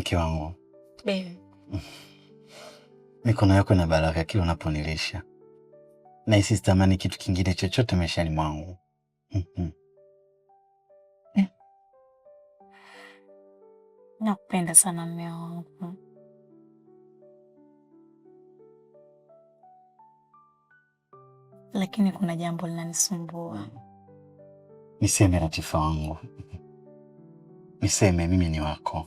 Mke wangu. Baby. Mikono yako ina baraka kila unaponilisha. Na isitamani kitu kingine chochote maishani mwangu. Nakupenda sana mume wangu. Lakini kuna jambo linanisumbua. Niseme Latifa wangu. Niseme mimi ni wako.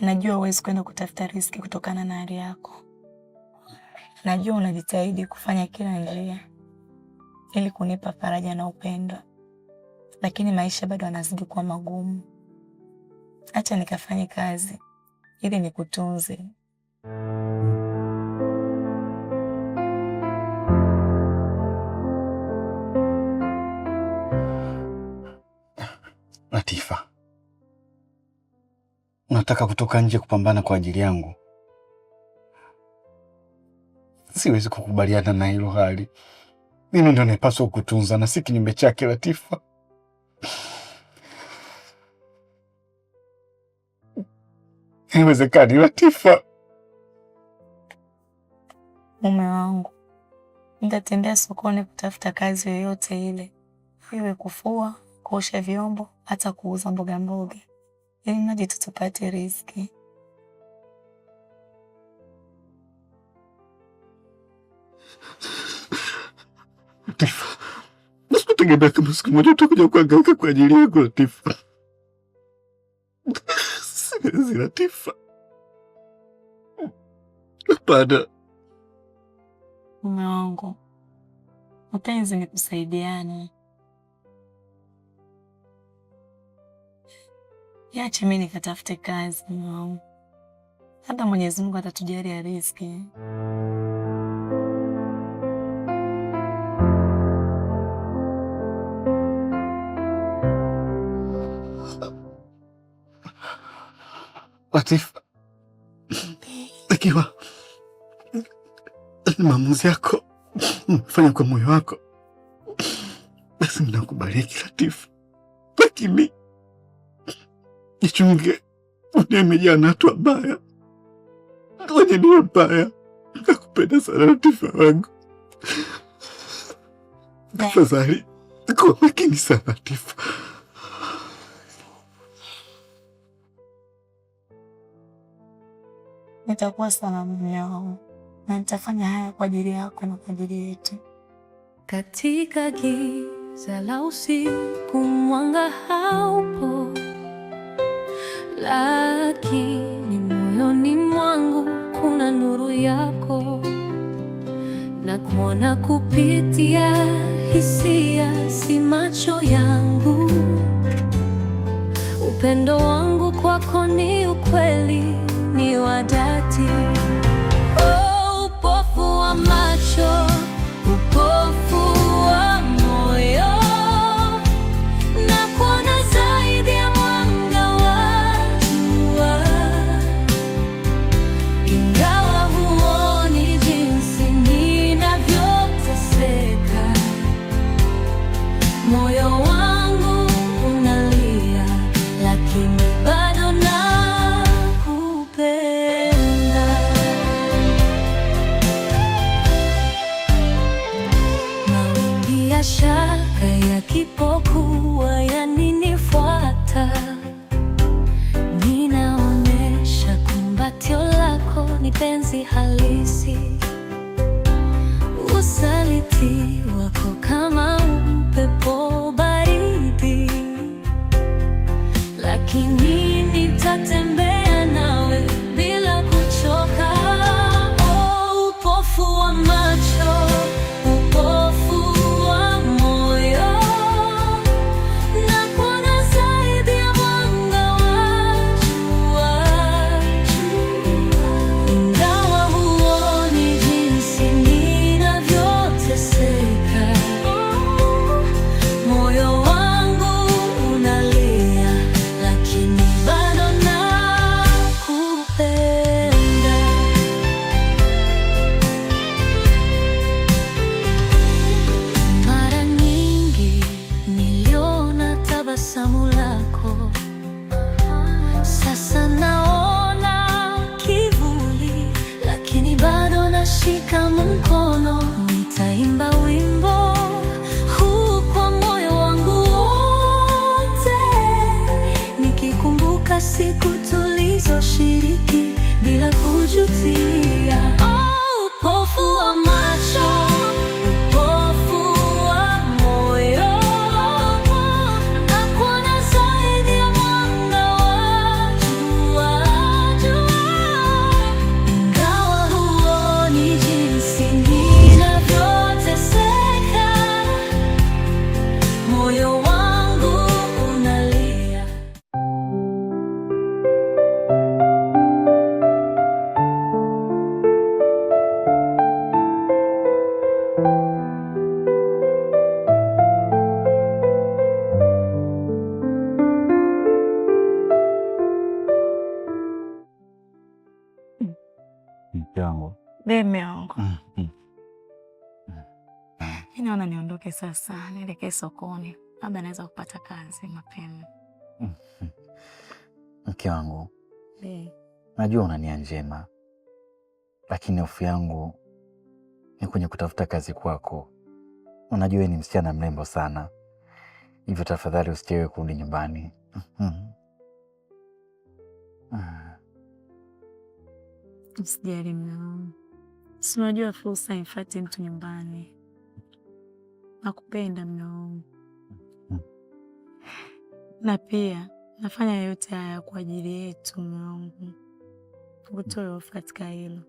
Najua huwezi kwenda kutafuta riziki kutokana na hali yako. Najua unajitahidi kufanya kila njia ili kunipa faraja na upendo. Lakini maisha bado yanazidi kuwa magumu. Acha nikafanye kazi ili nikutunze. Latifa, unataka kutoka nje kupambana kwa ajili yangu? Siwezi kukubaliana na hilo hali. Mimi ndo napaswa kukutunza na si kinyume chake Latifa. Haiwezekani Latifa. Mume wangu, nitatembea sokoni kutafuta kazi yoyote ile. Iwe kufua, kuosha vyombo, hata kuuza mboga mboga. Ili mradi tutapate riziki. Latifa, nasikutegemea kama siku moja utakuja kuhangaika kwa ajili yangu Latifa. Siwezi Latifa. Hapana. Mume wangu, mapenzi ni kusaidiana. Yache mimi nikatafute kazi mume wangu. Hata Mwenyezi Mungu atatujalia riziki. Latifa, ikiwa maamuzi yako umefanya kwa moyo wako, basi ninakubariki Latifa. Lakini jichunge, dunia imejaa na watu wabaya, wenye nia mbaya. Nakupenda sana Latifa wangu. Tafadhali kuwa makini sana Latifa. Nitakuwa sana mume wangu, na nitafanya haya kwa ajili yako na kwa ajili yetu. Katika giza la usiku mwanga haupo, lakini moyoni mwangu kuna nuru yako. Na kuona kupitia hisia, si macho yangu. Upendo wangu kwako ni ukweli, ni wa dhati. Oh, upofu wa macho, upofu wa moyo, na kuona zaidi ya mwanga wa jua. Ingawa huoni jinsi ninavyoteseka, moyo wangu unalia, lakini bado nakupenda. Mawimbi ya shaka yakipokuwa yaninifuata, ninaonesha kumbatio lako ni penzi halisi. Usaliti wako kama upepo baridi, lakini nitatembea nawe bila kuchoka. Oh, upofu wa macho, upofu wa moyo, na kuona zaidi ya mwanga wa jua. Ingawa huoni jinsi ninavyoteseka, moyo wangu unalia, lakini utashika mkono, nitaimba wimbo huu kwa moyo wangu wote, nikikumbuka siku tulizoshiriki bila kujutia. Upofu wa macho, upofu wa moyo, nakuona zaidi ya mwanga wa jua. Ingawa huoni jinsi ninavyoteseka, moyo wangu unalia. Mke wangu. Mume wangu. Mimi naona niondoke sasa, nielekee sokoni. Labda naweza kupata kazi mapema. Mke wangu. Najua una nia njema, lakini hofu yangu ni kwenye kutafuta kazi kwako. Unajua wewe ni msichana mrembo sana, hivyo tafadhali usichelewe kurudi nyumbani. Usijali mume wangu. Si unajua fursa imfuate mtu nyumbani. Nakupenda mume wangu. Na pia nafanya yote haya kwa ajili yetu mume wangu. Utoe hofu katika hilo.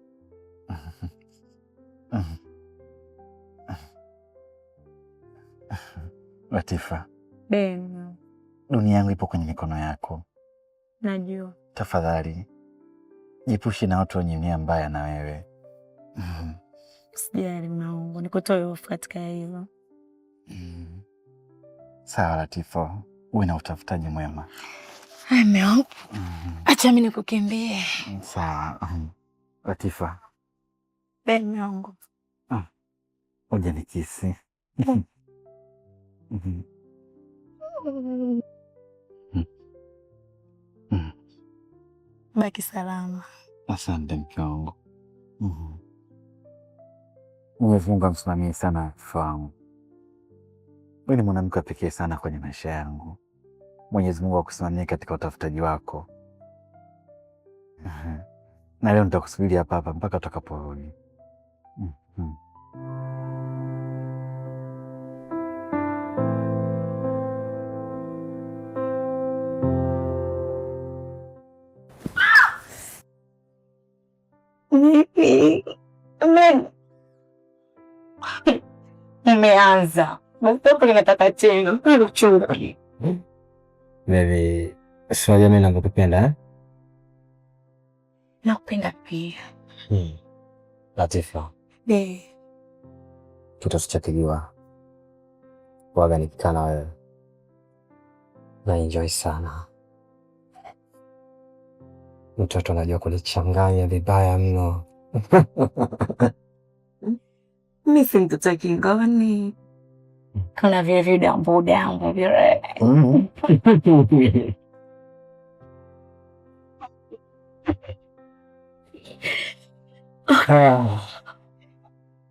Latifa. Beno. Dunia yangu ipo kwenye mikono yako. Najua. Tafadhali jiepushe na watu wenye nia mbaya na wewe. Usijali mume wangu, nikutoe hofu katika hilo. Sawa Latifa, uwe na utafutaji mwema. Hai mume wangu. Acha mimi nikukimbie. Sawa. Latifa. Beno mume wangu. Uje nikisi. Baki salama. Asante mke wangu. Mwenyezi Mungu amsimamie sana Latifa wangu. Wewe ni mwanamke pekee sana kwenye maisha yangu. Mwenyezi Mungu akusimamie katika utafutaji wako. Na leo nitakusubiri hapa hapa mpaka utakaporudi. Umeanza. Mtoto ninataka tena. Uchungu. Baby, sio mimi nakupenda. Nakupenda pia. Latifa. Tutasichakiliwa. Waga nikikaa na wewe. Na enjoy sana. Mtoto anajua kulichanganya vibaya mno. Mimi si mtoto kingoni. Kuna vile vidambu vile.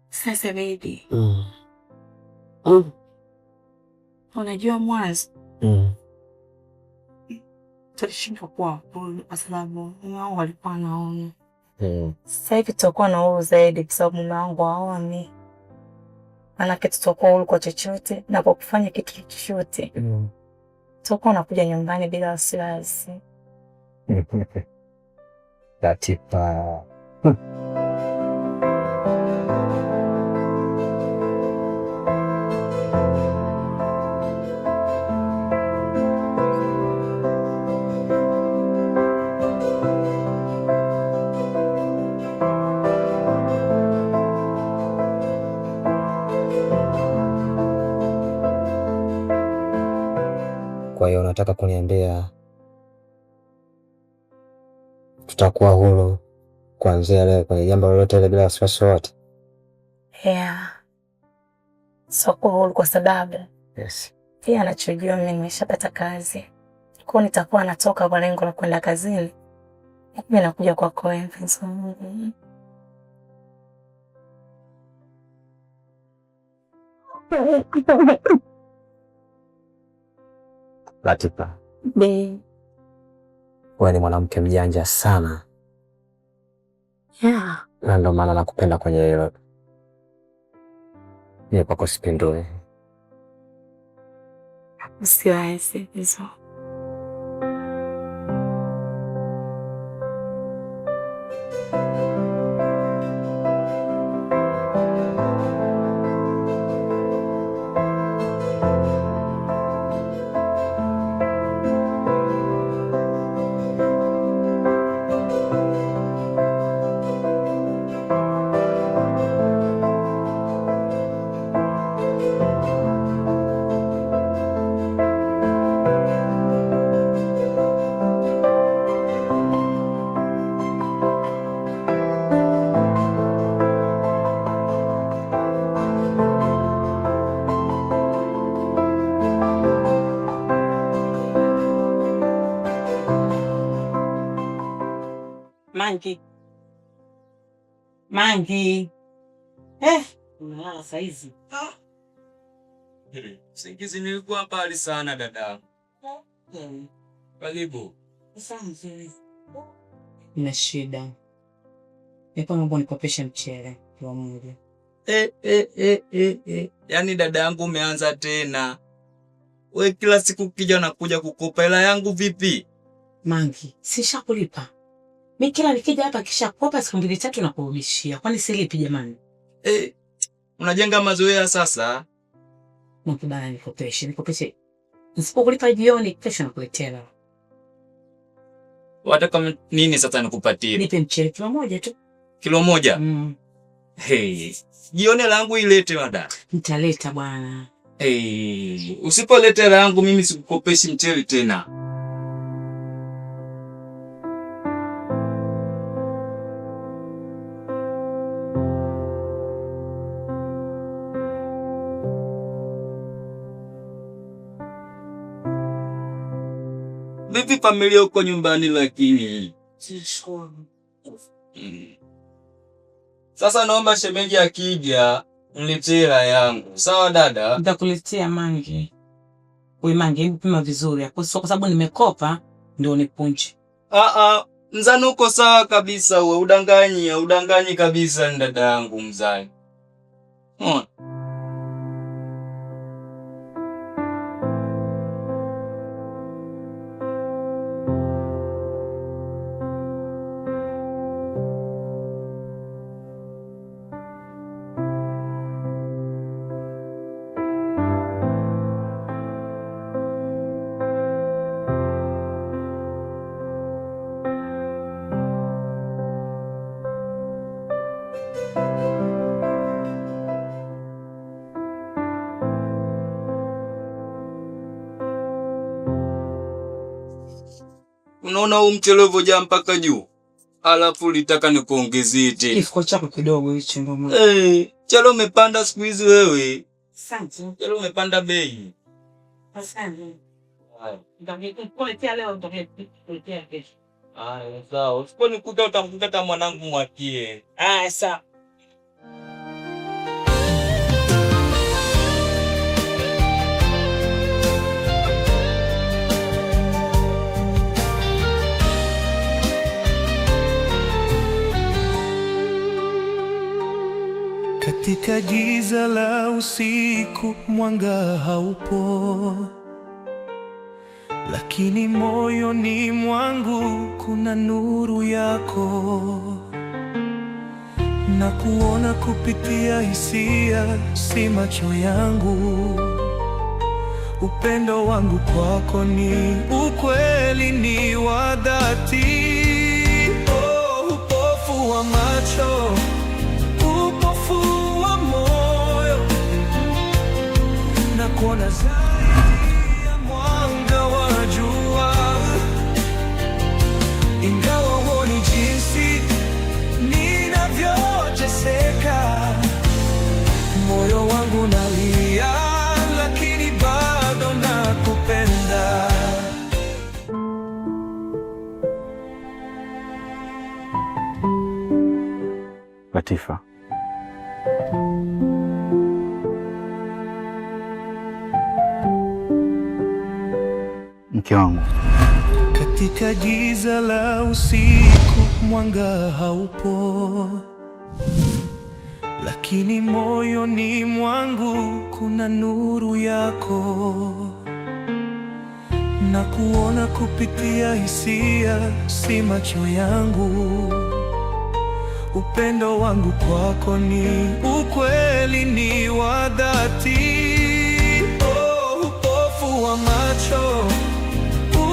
Sasa baby. Unajua mwanzo tulishindwa kuwa kwa sababu mume wangu alikuwa anaona. Sasa hivi tutakuwa na uhuru zaidi kwa sababu mume wangu haoni. Maanake tutakuwa huru kwa chochote na kwa kufanya kitu chochote. Tutakuwa unakuja nyumbani bila wasiwasi. Latifa. Kwa hiyo unataka kuniambia tutakuwa huru kuanzia leo kwenye jambo lolote ile bila wasiwasi wote? Soko huru kwa sababu pia anachojua mimi nimeshapata kazi. Kwa hiyo nitakuwa natoka kwa lengo la kwenda kazini. Mimi nakuja kwako wewe mpenzi wangu. Latifa, wewe ni mwanamke mjanja sana. Yeah. Na ndio maana nakupenda kwenye hilo. Ni kwako sipindui. Usiwaze hizo. Mangi. Unalala saizi? Singizi nilikuwa mbali sana dada. Karibu. Asante. Nina shida. Nipo mambo nikopesha mchele kwa moja. Yaani dada yangu umeanza tena. We kila siku kija unakuja kukopa hela yangu vipi? Mangi, sishakulipa. Mimi kila nikija hapa kisha kopa siku 2-3 na kurudishia. Kwani silipi jamani? Unajenga mazoea sasa. Mbona nikopeshe. Nisipokulipa jioni kesho nakuletea. Wataka nini sasa nikupatie? Nipe mchele kilo moja tu. Kilo moja? Jioni langu ilete wada. Nitaleta bwana. Usipoleta langu mimi sikukopeshi mchele tena. Vipi familia huko nyumbani lakini? Sasa naomba shemeji akija niletee hela yangu. Sawa dada? Nitakuletea Mangi. Wewe Mangi, mpima vizuri. Kwa sababu nimekopa ndio nipunje. Mzani uko sawa kabisa wewe, udanganyi kabisa ni dada yangu mzani. Unaona huu mchele ulivyojaa mpaka juu. Alafu litaka nikuongezee tena. Kifuko chako kidogo hicho ndio maana. Chalo umepanda siku hizi wewe. Asante. Chalo umepanda bei. Asante. Nitakuletea leo nitakuletea kesho. Sawa. Usiponikuta utamkuta mwanangu mwakie. Sawa. Katika giza la usiku mwanga haupo, lakini moyoni mwangu kuna nuru yako, na kuona kupitia hisia, si macho yangu. Upendo wangu kwako ni ukweli, ni wa dhati. Upofu wa macho, na kuona zaidi ya mwanga wa jua, ingawa huoni jinsi ninavyoteseka. Moyo wangu nalia, lakini bado nakupenda. Mke wangu, katika giza la usiku mwanga haupo, lakini moyoni mwangu kuna nuru yako, na kuona kupitia hisia, si macho yangu. Upendo wangu kwako ni ukweli, ni wa dhati. Oh, upofu wa macho,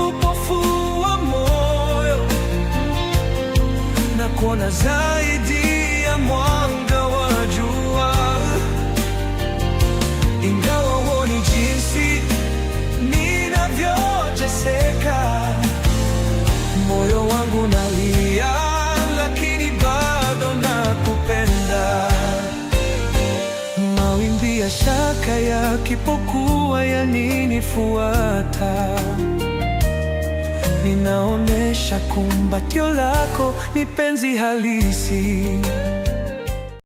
upofu wa moyo, na kuona zaidi ya mwanga wa jua. Ingawa huoni jinsi ninavyoteseka, moyo wangu nalia, lakini bado nakupenda. Mawimbi ya shaka yakipokuwa yaninifuata, ninaonesha kumbatio lako ni penzi halisi.